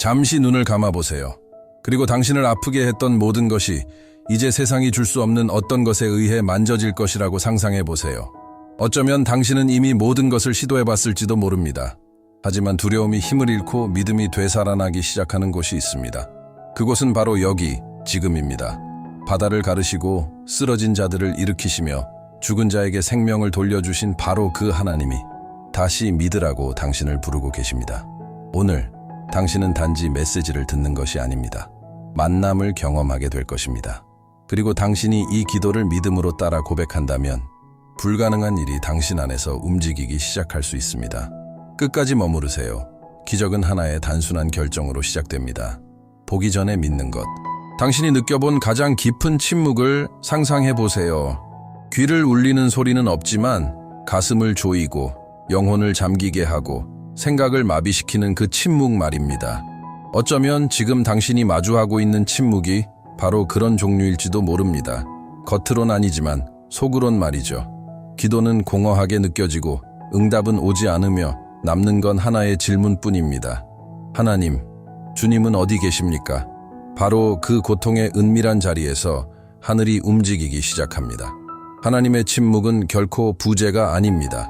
잠시 눈을 감아보세요. 그리고 당신을 아프게 했던 모든 것이 이제 세상이 줄 수 없는 어떤 것에 의해 만져질 것이라고 상상해보세요. 어쩌면 당신은 이미 모든 것을 시도해봤을지도 모릅니다. 하지만 두려움이 힘을 잃고 믿음이 되살아나기 시작하는 곳이 있습니다. 그곳은 바로 여기, 지금입니다. 바다를 가르시고 쓰러진 자들을 일으키시며 죽은 자에게 생명을 돌려주신 바로 그 하나님이 다시 믿으라고 당신을 부르고 계십니다. 오늘 당신은 단지 메시지를 듣는 것이 아닙니다. 만남을 경험하게 될 것입니다. 그리고 당신이 이 기도를 믿음으로 따라 고백한다면 불가능한 일이 당신 안에서 움직이기 시작할 수 있습니다. 끝까지 머무르세요. 기적은 하나의 단순한 결정으로 시작됩니다. 보기 전에 믿는 것. 당신이 느껴본 가장 깊은 침묵을 상상해 보세요. 귀를 울리는 소리는 없지만 가슴을 조이고 영혼을 잠기게 하고 생각을 마비시키는 그 침묵 말입니다. 어쩌면 지금 당신이 마주하고 있는 침묵이 바로 그런 종류일지도 모릅니다. 겉으론 아니지만 속으론 말이죠. 기도는 공허하게 느껴지고 응답은 오지 않으며 남는 건 하나의 질문뿐입니다. 하나님, 주님은 어디 계십니까? 바로 그 고통의 은밀한 자리에서 하늘이 움직이기 시작합니다. 하나님의 침묵은 결코 부재가 아닙니다.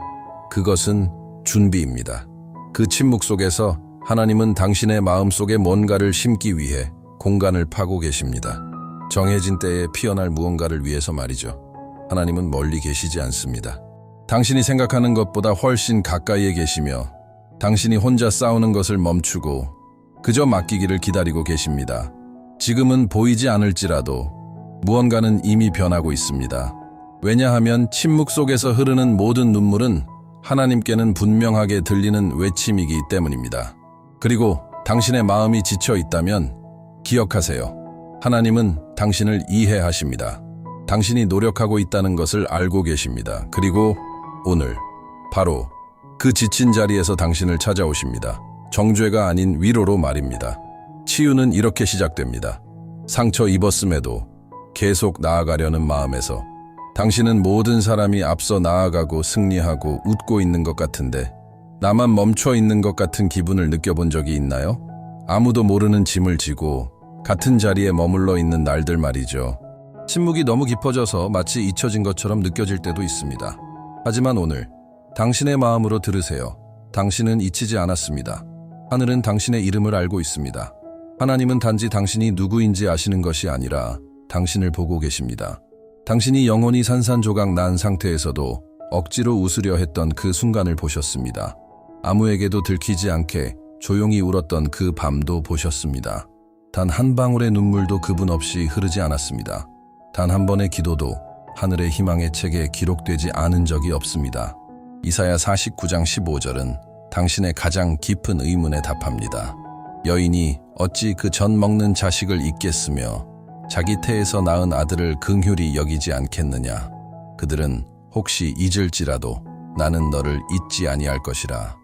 그것은 준비입니다. 그 침묵 속에서 하나님은 당신의 마음속에 뭔가를 심기 위해 공간을 파고 계십니다. 정해진 때에 피어날 무언가를 위해서 말이죠. 하나님은 멀리 계시지 않습니다. 당신이 생각하는 것보다 훨씬 가까이에 계시며 당신이 혼자 싸우는 것을 멈추고 그저 맡기기를 기다리고 계십니다. 지금은 보이지 않을지라도 무언가는 이미 변하고 있습니다. 왜냐하면 침묵 속에서 흐르는 모든 눈물은 하나님께는 분명하게 들리는 외침이기 때문입니다. 그리고 당신의 마음이 지쳐 있다면 기억하세요. 하나님은 당신을 이해하십니다. 당신이 노력하고 있다는 것을 알고 계십니다. 그리고 오늘 바로 그 지친 자리에서 당신을 찾아오십니다. 정죄가 아닌 위로로 말입니다. 치유는 이렇게 시작됩니다. 상처 입었음에도 계속 나아가려는 마음에서 당신은 모든 사람이 앞서 나아가고 승리하고 웃고 있는 것 같은데 나만 멈춰 있는 것 같은 기분을 느껴본 적이 있나요? 아무도 모르는 짐을 지고 같은 자리에 머물러 있는 날들 말이죠. 침묵이 너무 깊어져서 마치 잊혀진 것처럼 느껴질 때도 있습니다. 하지만 오늘 당신의 마음으로 들으세요. 당신은 잊히지 않았습니다. 하늘은 당신의 이름을 알고 있습니다. 하나님은 단지 당신이 누구인지 아시는 것이 아니라 당신을 보고 계십니다. 당신이 영혼이 산산조각 난 상태에서도 억지로 웃으려 했던 그 순간을 보셨습니다. 아무에게도 들키지 않게 조용히 울었던 그 밤도 보셨습니다. 단 한 방울의 눈물도 그분 없이 흐르지 않았습니다. 단 한 번의 기도도 하늘의 희망의 책에 기록되지 않은 적이 없습니다. 이사야 49장 15절은 당신의 가장 깊은 의문에 답합니다. 여인이 어찌 그 젖 먹는 자식을 잊겠으며 자기 태에서 낳은 아들을 긍휼히 여기지 않겠느냐. 그들은 혹시 잊을지라도 나는 너를 잊지 아니할 것이라.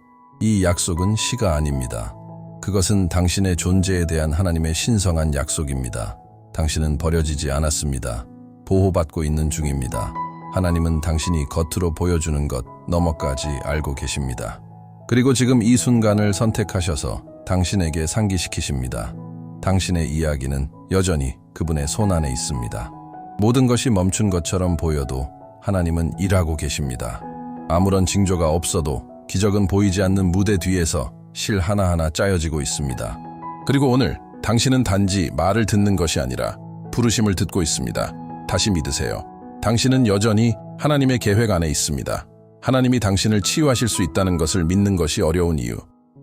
이 약속은 시가 아닙니다. 그것은 당신의 존재에 대한 하나님의 신성한 약속입니다. 당신은 버려지지 않았습니다. 보호받고 있는 중입니다. 하나님은 당신이 겉으로 보여주는 것 너머까지 알고 계십니다. 그리고 지금 이 순간을 선택하셔서 당신에게 상기시키십니다. 당신의 이야기는 여전히 그분의 손 안에 있습니다. 모든 것이 멈춘 것처럼 보여도 하나님은 일하고 계십니다. 아무런 징조가 없어도 기적은 보이지 않는 무대 뒤에서 실 하나하나 짜여지고 있습니다. 그리고 오늘 당신은 단지 말을 듣는 것이 아니라 부르심을 듣고 있습니다. 다시 믿으세요. 당신은 여전히 하나님의 계획 안에 있습니다. 하나님이 당신을 치유하실 수 있다는 것을 믿는 것이 어려운 이유.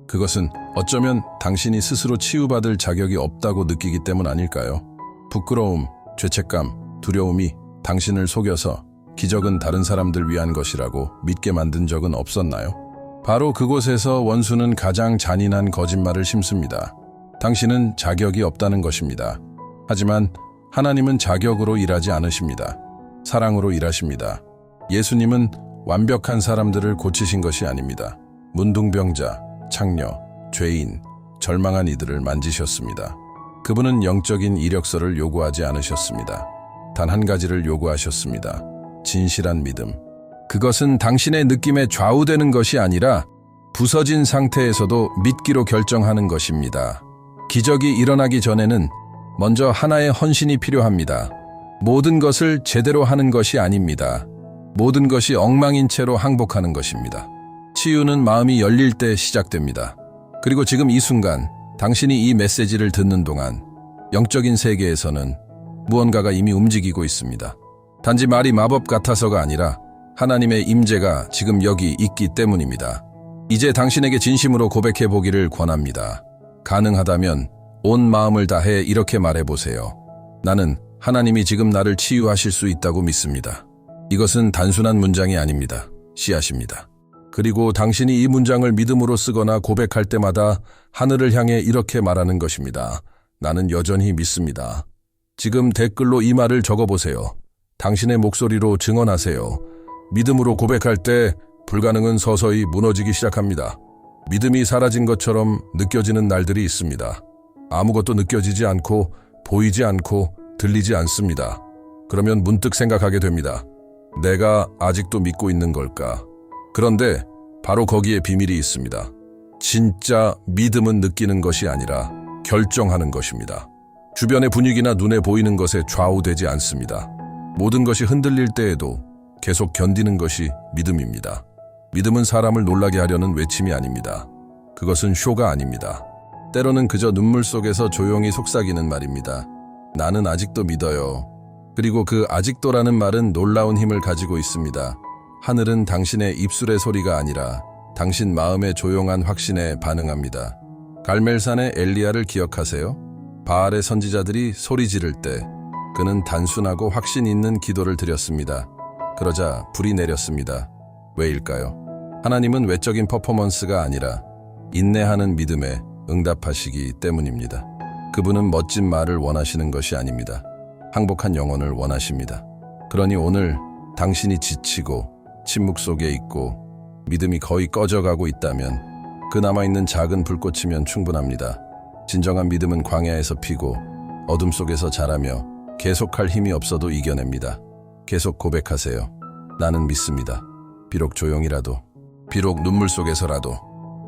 그것은 어쩌면 당신이 스스로 치유받을 자격이 없다고 느끼기 때문 아닐까요? 부끄러움, 죄책감, 두려움이 당신을 속여서 기적은 다른 사람들 위한 것이라고 믿게 만든 적은 없었나요? 바로 그곳에서 원수는 가장 잔인한 거짓말을 심습니다. 당신은 자격이 없다는 것입니다. 하지만 하나님은 자격으로 일하지 않으십니다. 사랑으로 일하십니다. 예수님은 완벽한 사람들을 고치신 것이 아닙니다. 문둥병자, 창녀, 죄인, 절망한 이들을 만지셨습니다. 그분은 영적인 이력서를 요구하지 않으셨습니다. 단 한 가지를 요구하셨습니다. 진실한 믿음. 그것은 당신의 느낌에 좌우되는 것이 아니라 부서진 상태에서도 믿기로 결정하는 것입니다. 기적이 일어나기 전에는 먼저 하나의 헌신이 필요합니다. 모든 것을 제대로 하는 것이 아닙니다. 모든 것이 엉망인 채로 항복하는 것입니다. 치유는 마음이 열릴 때 시작됩니다. 그리고 지금 이 순간 당신이 이 메시지를 듣는 동안 영적인 세계에서는 무언가가 이미 움직이고 있습니다. 단지 말이 마법 같아서가 아니라 하나님의 임재가 지금 여기 있기 때문입니다. 이제 당신에게 진심으로 고백해 보기를 권합니다. 가능하다면 온 마음을 다해 이렇게 말해보세요. 나는 하나님이 지금 나를 치유하실 수 있다고 믿습니다. 이것은 단순한 문장이 아닙니다. 씨앗입니다. 그리고 당신이 이 문장을 믿음으로 쓰거나 고백할 때마다 하늘을 향해 이렇게 말하는 것입니다. 나는 여전히 믿습니다. 지금 댓글로 이 말을 적어보세요. 당신의 목소리로 증언하세요. 믿음으로 고백할 때 불가능은 서서히 무너지기 시작합니다. 믿음이 사라진 것처럼 느껴지는 날들이 있습니다. 아무것도 느껴지지 않고 보이지 않고 들리지 않습니다. 그러면 문득 생각하게 됩니다. 내가 아직도 믿고 있는 걸까? 그런데 바로 거기에 비밀이 있습니다. 진짜 믿음은 느끼는 것이 아니라 결정하는 것입니다. 주변의 분위기나 눈에 보이는 것에 좌우되지 않습니다. 모든 것이 흔들릴 때에도 계속 견디는 것이 믿음입니다. 믿음은 사람을 놀라게 하려는 외침이 아닙니다. 그것은 쇼가 아닙니다. 때로는 그저 눈물 속에서 조용히 속삭이는 말입니다. 나는 아직도 믿어요. 그리고 그 아직도라는 말은 놀라운 힘을 가지고 있습니다. 하늘은 당신의 입술의 소리가 아니라 당신 마음의 조용한 확신에 반응합니다. 갈멜산의 엘리야를 기억하세요? 바알의 선지자들이 소리 지를 때 그는 단순하고 확신 있는 기도를 드렸습니다. 그러자 불이 내렸습니다. 왜일까요? 하나님은 외적인 퍼포먼스가 아니라 인내하는 믿음에 응답하시기 때문입니다. 그분은 멋진 말을 원하시는 것이 아닙니다. 항복한 영혼을 원하십니다. 그러니 오늘 당신이 지치고 침묵 속에 있고 믿음이 거의 꺼져가고 있다면 그 남아있는 작은 불꽃이면 충분합니다. 진정한 믿음은 광야에서 피고 어둠 속에서 자라며 계속할 힘이 없어도 이겨냅니다. 계속 고백하세요. 나는 믿습니다. 비록 조용히라도, 비록 눈물 속에서라도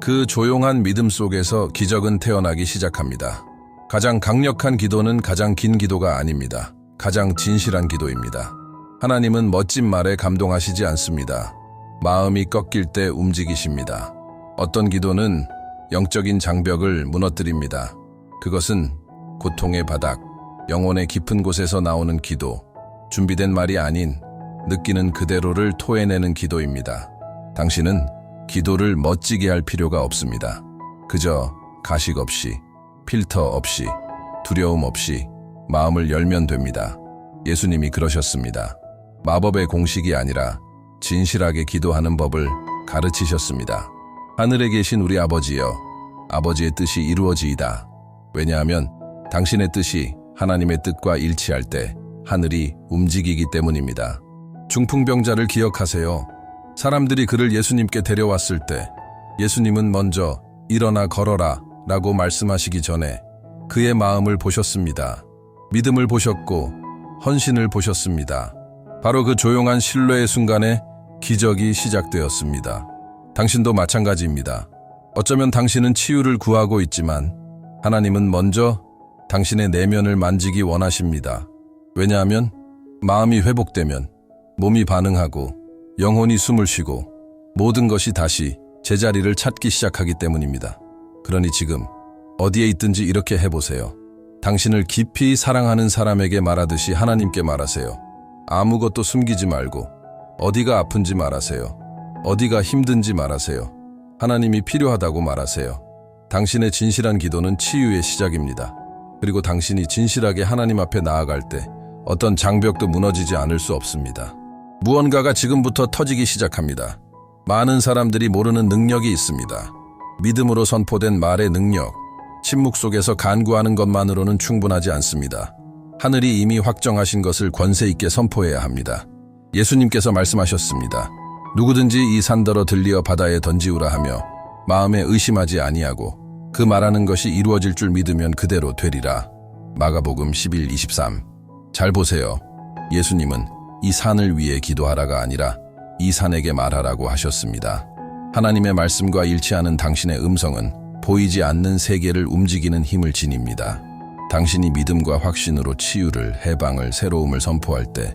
그 조용한 믿음 속에서 기적은 태어나기 시작합니다. 가장 강력한 기도는 가장 긴 기도가 아닙니다. 가장 진실한 기도입니다. 하나님은 멋진 말에 감동하시지 않습니다. 마음이 꺾일 때 움직이십니다. 어떤 기도는 영적인 장벽을 무너뜨립니다. 그것은 고통의 바닥, 영혼의 깊은 곳에서 나오는 기도, 준비된 말이 아닌 느끼는 그대로를 토해내는 기도입니다. 당신은 기도를 멋지게 할 필요가 없습니다. 그저 가식 없이, 필터 없이, 두려움 없이 마음을 열면 됩니다. 예수님이 그러셨습니다. 마법의 공식이 아니라 진실하게 기도하는 법을 가르치셨습니다. 하늘에 계신 우리 아버지여, 아버지의 뜻이 이루어지이다. 왜냐하면 당신의 뜻이 하나님의 뜻과 일치할 때 하늘이 움직이기 때문입니다. 중풍병자를 기억하세요. 사람들이 그를 예수님께 데려왔을 때 예수님은 먼저 일어나 걸어라 라고 말씀하시기 전에 그의 마음을 보셨습니다. 믿음을 보셨고 헌신을 보셨습니다. 바로 그 조용한 신뢰의 순간에 기적이 시작되었습니다. 당신도 마찬가지입니다. 어쩌면 당신은 치유를 구하고 있지만 하나님은 먼저 당신의 내면을 만지기 원하십니다. 왜냐하면 마음이 회복되면 몸이 반응하고 영혼이 숨을 쉬고 모든 것이 다시 제자리를 찾기 시작하기 때문입니다. 그러니 지금 어디에 있든지 이렇게 해보세요. 당신을 깊이 사랑하는 사람에게 말하듯이 하나님께 말하세요. 아무것도 숨기지 말고 어디가 아픈지 말하세요. 어디가 힘든지 말하세요. 하나님이 필요하다고 말하세요. 당신의 진실한 기도는 치유의 시작입니다. 그리고 당신이 진실하게 하나님 앞에 나아갈 때 어떤 장벽도 무너지지 않을 수 없습니다. 무언가가 지금부터 터지기 시작합니다. 많은 사람들이 모르는 능력이 있습니다. 믿음으로 선포된 말의 능력, 침묵 속에서 간구하는 것만으로는 충분하지 않습니다. 하늘이 이미 확정하신 것을 권세 있게 선포해야 합니다. 예수님께서 말씀하셨습니다. 누구든지 이 산더러 들리어 바다에 던지우라 하며 마음에 의심하지 아니하고 그 말하는 것이 이루어질 줄 믿으면 그대로 되리라. 마가복음 11:23. 잘 보세요. 예수님은 이 산을 위해 기도하라가 아니라 이 산에게 말하라고 하셨습니다. 하나님의 말씀과 일치하는 당신의 음성은 보이지 않는 세계를 움직이는 힘을 지닙니다. 당신이 믿음과 확신으로 치유를, 해방을, 새로움을 선포할 때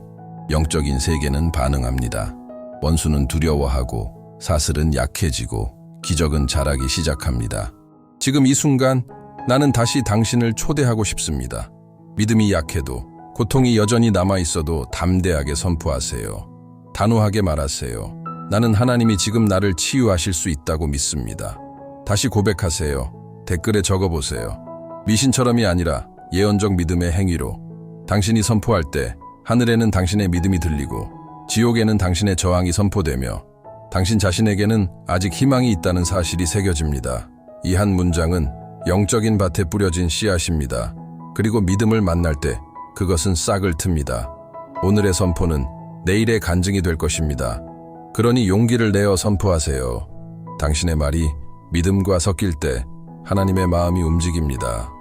영적인 세계는 반응합니다. 원수는 두려워하고 사슬은 약해지고 기적은 자라기 시작합니다. 지금 이 순간 나는 다시 당신을 초대하고 싶습니다. 믿음이 약해도, 고통이 여전히 남아있어도 담대하게 선포하세요. 단호하게 말하세요. 나는 하나님이 지금 나를 치유하실 수 있다고 믿습니다. 다시 고백하세요. 댓글에 적어보세요. 미신처럼이 아니라 예언적 믿음의 행위로. 당신이 선포할 때 하늘에는 당신의 믿음이 들리고 지옥에는 당신의 저항이 선포되며 당신 자신에게는 아직 희망이 있다는 사실이 새겨집니다. 이 한 문장은 영적인 밭에 뿌려진 씨앗입니다. 그리고 믿음을 만날 때 그것은 싹을 틉니다. 오늘의 선포는 내일의 간증이 될 것입니다. 그러니 용기를 내어 선포하세요. 당신의 말이 믿음과 섞일 때 하나님의 마음이 움직입니다.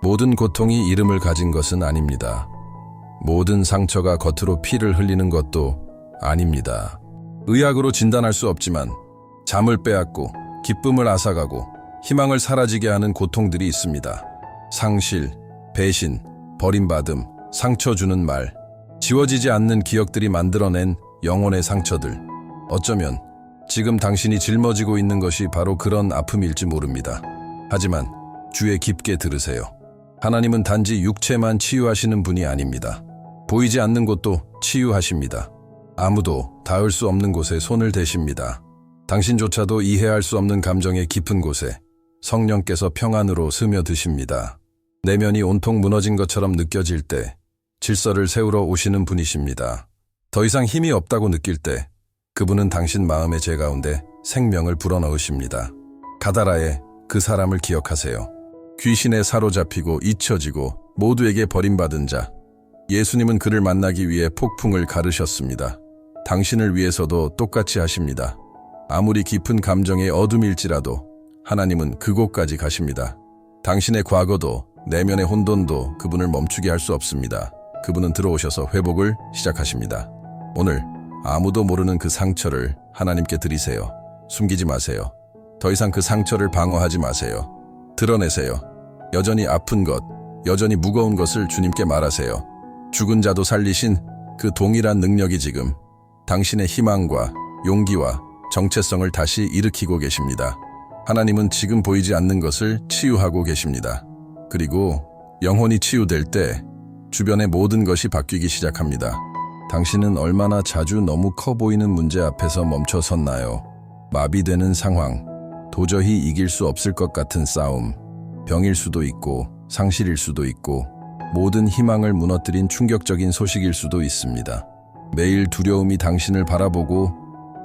모든 고통이 이름을 가진 것은 아닙니다. 모든 상처가 겉으로 피를 흘리는 것도 아닙니다. 의학으로 진단할 수 없지만 잠을 빼앗고 기쁨을 앗아가고 희망을 사라지게 하는 고통들이 있습니다. 상실, 배신, 버림받음, 상처 주는 말, 지워지지 않는 기억들이 만들어낸 영혼의 상처들. 어쩌면 지금 당신이 짊어지고 있는 것이 바로 그런 아픔일지 모릅니다. 하지만 주의 깊게 들으세요. 하나님은 단지 육체만 치유하시는 분이 아닙니다. 보이지 않는 곳도 치유하십니다. 아무도 닿을 수 없는 곳에 손을 대십니다. 당신조차도 이해할 수 없는 감정의 깊은 곳에 성령께서 평안으로 스며드십니다. 내면이 온통 무너진 것처럼 느껴질 때 질서를 세우러 오시는 분이십니다. 더 이상 힘이 없다고 느낄 때 그분은 당신 마음의 재 가운데 생명을 불어넣으십니다. 가다라의 그 사람을 기억하세요. 귀신에 사로잡히고 잊혀지고 모두에게 버림받은 자. 예수님은 그를 만나기 위해 폭풍을 가르셨습니다. 당신을 위해서도 똑같이 하십니다. 아무리 깊은 감정의 어둠일지라도 하나님은 그곳까지 가십니다. 당신의 과거도 내면의 혼돈도 그분을 멈추게 할 수 없습니다. 그분은 들어오셔서 회복을 시작하십니다. 오늘 아무도 모르는 그 상처를 하나님께 드리세요. 숨기지 마세요. 더 이상 그 상처를 방어하지 마세요. 드러내세요. 여전히 아픈 것, 여전히 무거운 것을 주님께 말하세요. 죽은 자도 살리신 그 동일한 능력이 지금 당신의 희망과 용기와 정체성을 다시 일으키고 계십니다. 하나님은 지금 보이지 않는 것을 치유하고 계십니다. 그리고 영혼이 치유될 때 주변의 모든 것이 바뀌기 시작합니다. 당신은 얼마나 자주 너무 커 보이는 문제 앞에서 멈춰 섰나요? 마비되는 상황, 도저히 이길 수 없을 것 같은 싸움, 병일 수도 있고 상실일 수도 있고 모든 희망을 무너뜨린 충격적인 소식일 수도 있습니다. 매일 두려움이 당신을 바라보고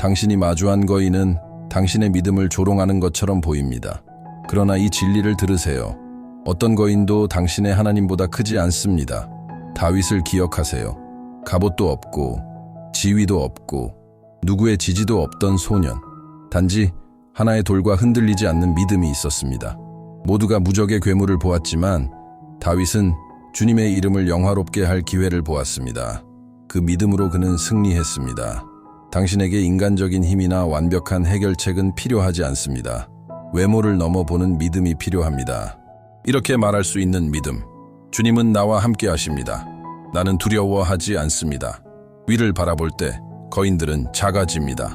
당신이 마주한 거인은 당신의 믿음을 조롱하는 것처럼 보입니다. 그러나 이 진리를 들으세요. 어떤 거인도 당신의 하나님보다 크지 않습니다. 다윗을 기억하세요. 갑옷도 없고 지위도 없고 누구의 지지도 없던 소년. 단지 하나의 돌과 흔들리지 않는 믿음이 있었습니다. 모두가 무적의 괴물을 보았지만 다윗은 주님의 이름을 영화롭게 할 기회를 보았습니다. 그 믿음으로 그는 승리했습니다. 당신에게 인간적인 힘이나 완벽한 해결책은 필요하지 않습니다. 외모를 넘어보는 믿음이 필요합니다. 이렇게 말할 수 있는 믿음. 주님은 나와 함께 하십니다. 나는 두려워하지 않습니다. 위를 바라볼 때 거인들은 작아집니다.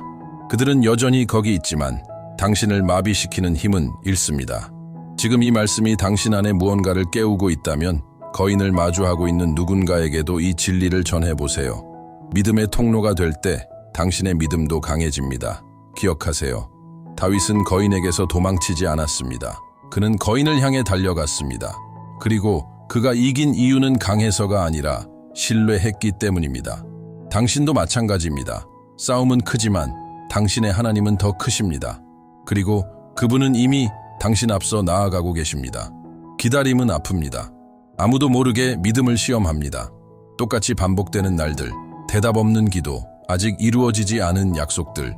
그들은 여전히 거기 있지만 당신을 마비시키는 힘은 잃습니다. 지금 이 말씀이 당신 안에 무언가를 깨우고 있다면 거인을 마주하고 있는 누군가에게도 이 진리를 전해보세요. 믿음의 통로가 될 때 당신의 믿음도 강해집니다. 기억하세요. 다윗은 거인에게서 도망치지 않았습니다. 그는 거인을 향해 달려갔습니다. 그리고 그가 이긴 이유는 강해서가 아니라 신뢰했기 때문입니다. 당신도 마찬가지입니다. 싸움은 크지만 당신의 하나님은 더 크십니다. 그리고 그분은 이미 당신 앞서 나아가고 계십니다. 기다림은 아픕니다. 아무도 모르게 믿음을 시험합니다. 똑같이 반복되는 날들, 대답 없는 기도, 아직 이루어지지 않은 약속들.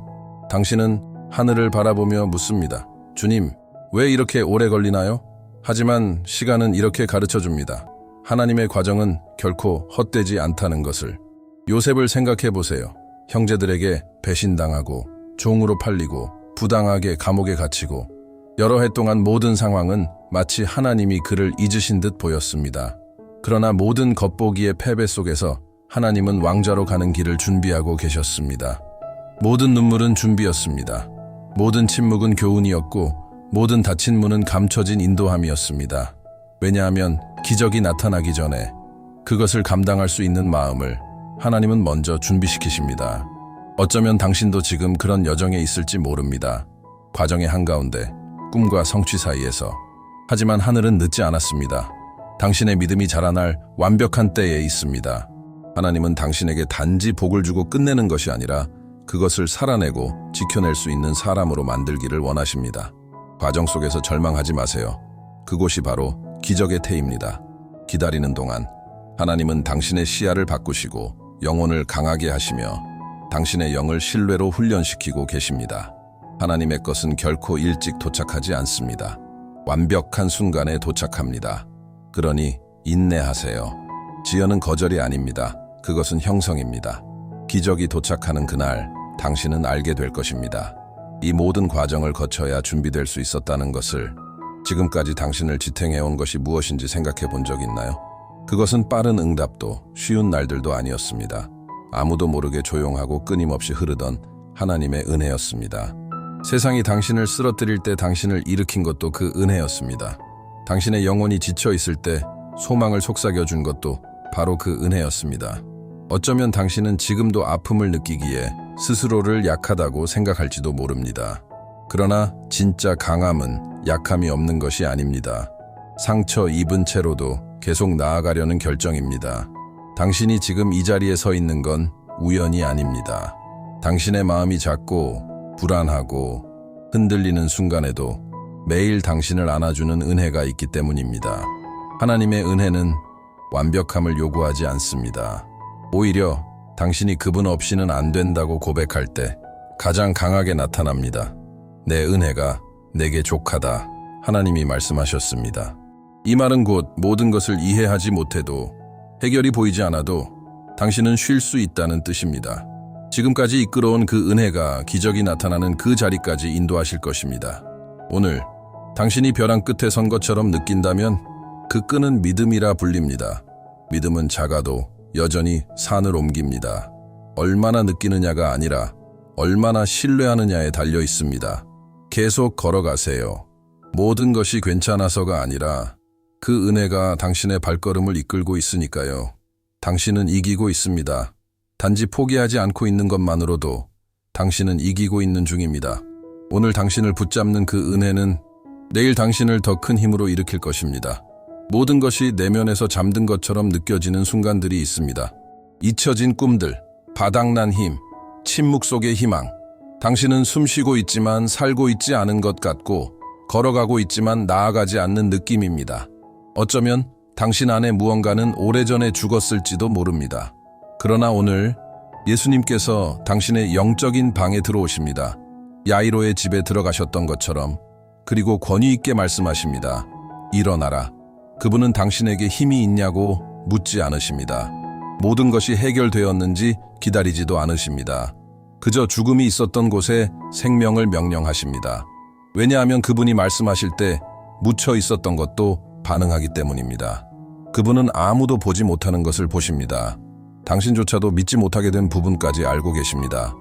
당신은 하늘을 바라보며 묻습니다. 주님, 왜 이렇게 오래 걸리나요? 하지만 시간은 이렇게 가르쳐줍니다. 하나님의 과정은 결코 헛되지 않다는 것을. 요셉을 생각해 보세요. 형제들에게 배신당하고 종으로 팔리고 부당하게 감옥에 갇히고 여러 해 동안 모든 상황은 마치 하나님이 그를 잊으신 듯 보였습니다. 그러나 모든 겉보기의 패배 속에서 하나님은 왕좌로 가는 길을 준비하고 계셨습니다. 모든 눈물은 준비였습니다. 모든 침묵은 교훈이었고 모든 닫힌 문은 감춰진 인도함이었습니다. 왜냐하면 기적이 나타나기 전에 그것을 감당할 수 있는 마음을 하나님은 먼저 준비시키십니다. 어쩌면 당신도 지금 그런 여정에 있을지 모릅니다. 과정의 한가운데 꿈과 성취 사이에서. 하지만 하늘은 늦지 않았습니다. 당신의 믿음이 자라날 완벽한 때에 있습니다. 하나님은 당신에게 단지 복을 주고 끝내는 것이 아니라 그것을 살아내고 지켜낼 수 있는 사람으로 만들기를 원하십니다. 과정 속에서 절망하지 마세요. 그곳이 바로 기적의 태입니다. 기다리는 동안 하나님은 당신의 시야를 바꾸시고 영혼을 강하게 하시며 당신의 영을 신뢰로 훈련시키고 계십니다. 하나님의 것은 결코 일찍 도착하지 않습니다. 완벽한 순간에 도착합니다. 그러니 인내하세요. 지연은 거절이 아닙니다. 그것은 형성입니다. 기적이 도착하는 그날 당신은 알게 될 것입니다. 이 모든 과정을 거쳐야 준비될 수 있었다는 것을. 지금까지 당신을 지탱해온 것이 무엇인지 생각해 본 적 있나요? 그것은 빠른 응답도 쉬운 날들도 아니었습니다. 아무도 모르게 조용하고 끊임없이 흐르던 하나님의 은혜였습니다. 세상이 당신을 쓰러뜨릴 때 당신을 일으킨 것도 그 은혜였습니다. 당신의 영혼이 지쳐 있을 때 소망을 속삭여준 것도 바로 그 은혜였습니다. 어쩌면 당신은 지금도 아픔을 느끼기에 스스로를 약하다고 생각할지도 모릅니다. 그러나 진짜 강함은 약함이 없는 것이 아닙니다. 상처 입은 채로도 계속 나아가려는 결정입니다. 당신이 지금 이 자리에 서 있는 건 우연이 아닙니다. 당신의 마음이 작고 불안하고 흔들리는 순간에도 매일 당신을 안아주는 은혜가 있기 때문입니다. 하나님의 은혜는 완벽함을 요구하지 않습니다. 오히려 당신이 그분 없이는 안 된다고 고백할 때 가장 강하게 나타납니다. 내 은혜가 내게 족하다. 하나님이 말씀하셨습니다. 이 말은 곧 모든 것을 이해하지 못해도 해결이 보이지 않아도 당신은 쉴 수 있다는 뜻입니다. 지금까지 이끌어온 그 은혜가 기적이 나타나는 그 자리까지 인도하실 것입니다. 오늘 당신이 벼랑 끝에 선 것처럼 느낀다면 그 끈은 믿음이라 불립니다. 믿음은 작아도 여전히 산을 옮깁니다. 얼마나 느끼느냐가 아니라 얼마나 신뢰하느냐에 달려 있습니다. 계속 걸어가세요. 모든 것이 괜찮아서가 아니라 그 은혜가 당신의 발걸음을 이끌고 있으니까요. 당신은 이기고 있습니다. 단지 포기하지 않고 있는 것만으로도 당신은 이기고 있는 중입니다. 오늘 당신을 붙잡는 그 은혜는 내일 당신을 더 큰 힘으로 일으킬 것입니다. 모든 것이 내면에서 잠든 것처럼 느껴지는 순간들이 있습니다. 잊혀진 꿈들, 바닥난 힘, 침묵 속의 희망. 당신은 숨쉬고 있지만 살고 있지 않은 것 같고 걸어가고 있지만 나아가지 않는 느낌입니다. 어쩌면 당신 안에 무언가는 오래전에 죽었을지도 모릅니다. 그러나 오늘 예수님께서 당신의 영적인 방에 들어오십니다. 야이로의 집에 들어가셨던 것처럼. 그리고 권위 있게 말씀하십니다. 일어나라. 그분은 당신에게 힘이 있냐고 묻지 않으십니다. 모든 것이 해결되었는지 기다리지도 않으십니다. 그저 죽음이 있었던 곳에 생명을 명령하십니다. 왜냐하면 그분이 말씀하실 때 묻혀 있었던 것도 반응하기 때문입니다. 그분은 아무도 보지 못하는 것을 보십니다. 당신조차도 믿지 못하게 된 부분까지 알고 계십니다.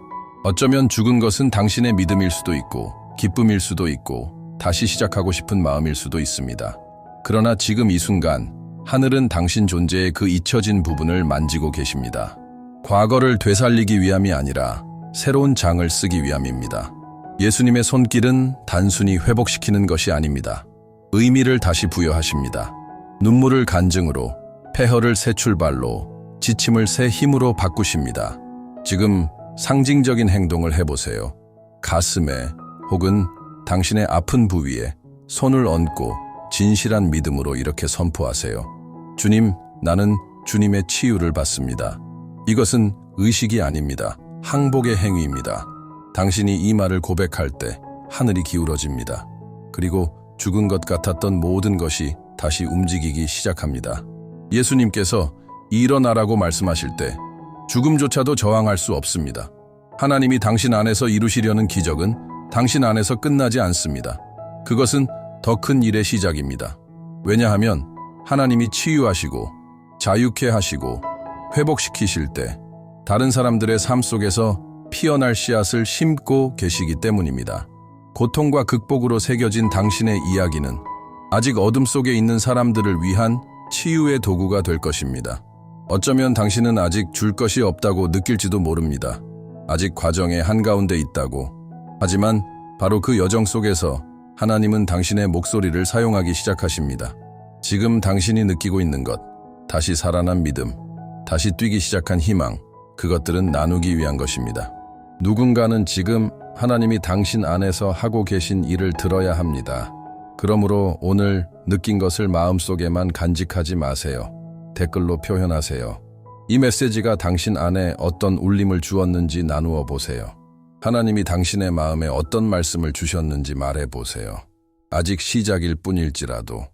어쩌면 죽은 것은 당신의 믿음일 수도 있고 기쁨일 수도 있고 다시 시작하고 싶은 마음일 수도 있습니다. 그러나 지금 이 순간 하늘은 당신 존재의 그 잊혀진 부분을 만지고 계십니다. 과거를 되살리기 위함이 아니라 새로운 장을 쓰기 위함입니다. 예수님의 손길은 단순히 회복시키는 것이 아닙니다. 의미를 다시 부여하십니다. 눈물을 간증으로, 폐허를 새 출발로, 지침을 새 힘으로 바꾸십니다. 지금 상징적인 행동을 해보세요. 가슴에 혹은 당신의 아픈 부위에 손을 얹고 진실한 믿음으로 이렇게 선포하세요. 주님, 나는 주님의 치유를 받습니다. 이것은 의식이 아닙니다. 항복의 행위입니다. 당신이 이 말을 고백할 때 하늘이 기울어집니다. 그리고 죽은 것 같았던 모든 것이 다시 움직이기 시작합니다. 예수님께서 일어나라고 말씀하실 때 죽음조차도 저항할 수 없습니다. 하나님이 당신 안에서 이루시려는 기적은 당신 안에서 끝나지 않습니다. 그것은 더 큰 일의 시작입니다. 왜냐하면 하나님이 치유하시고 자유케 하시고 회복시키실 때 다른 사람들의 삶 속에서 피어날 씨앗을 심고 계시기 때문입니다. 고통과 극복으로 새겨진 당신의 이야기는 아직 어둠 속에 있는 사람들을 위한 치유의 도구가 될 것입니다. 어쩌면 당신은 아직 줄 것이 없다고 느낄지도 모릅니다. 아직 과정의 한가운데 있다고. 하지만 바로 그 여정 속에서 하나님은 당신의 목소리를 사용하기 시작하십니다. 지금 당신이 느끼고 있는 것, 다시 살아난 믿음, 다시 뛰기 시작한 희망, 그것들은 나누기 위한 것입니다. 누군가는 지금 하나님이 당신 안에서 하고 계신 일을 들어야 합니다. 그러므로 오늘 느낀 것을 마음속에만 간직하지 마세요. 댓글로 표현하세요. 이 메시지가 당신 안에 어떤 울림을 주었는지 나누어 보세요. 하나님이 당신의 마음에 어떤 말씀을 주셨는지 말해보세요. 아직 시작일 뿐일지라도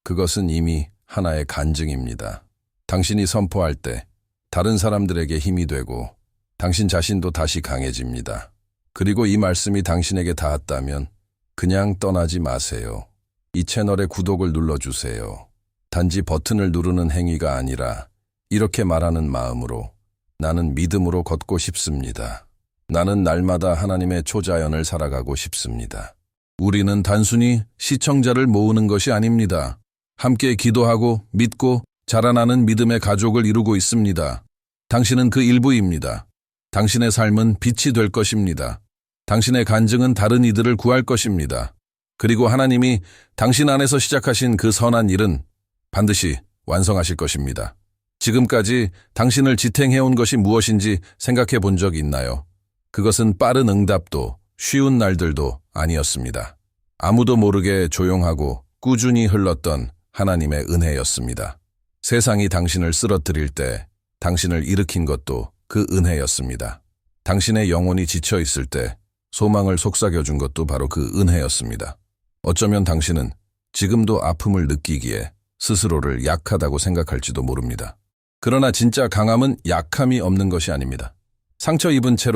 그것은 이미 하나의 간증입니다. 당신이 선포할 때 다른 사람들에게 힘이 되고 당신 자신도 다시 강해집니다. 그리고 이 말씀이 당신에게 닿았다면 그냥 떠나지 마세요. 이 채널의 구독을 눌러주세요. 단지 버튼을 누르는 행위가 아니라 이렇게 말하는 마음으로 나는 믿음으로 걷고 싶습니다. 나는 날마다 하나님의 초자연을 살아가고 싶습니다. 우리는 단순히 시청자를 모으는 것이 아닙니다. 함께 기도하고 믿고 자라나는 믿음의 가족을 이루고 있습니다. 당신은 그 일부입니다. 당신의 삶은 빛이 될 것입니다. 당신의 간증은 다른 이들을 구할 것입니다. 그리고 하나님이 당신 안에서 시작하신 그 선한 일은 반드시 완성하실 것입니다. 지금까지 당신을 지탱해온 것이 무엇인지 생각해 본 적이 있나요? 그것은 빠른 응답도 쉬운 날들도 아니었습니다. 아무도 모르게 조용하고 꾸준히 흘렀던 하나님의 은혜였습니다. 세상이 당신을 쓰러뜨릴 때 당신을 일으킨 것도 그 은혜였습니다. 당신의 영혼이 지쳐 있을 때 소망을 속삭여준 것도 바로 그 은혜였습니다. 어쩌면 당신은 지금도 아픔을 느끼기에 스스로를 약하다고 생각할지도 모릅니다. 그러나 진짜 강함은 약함이 없는 것이 아닙니다. 상처 입은 채로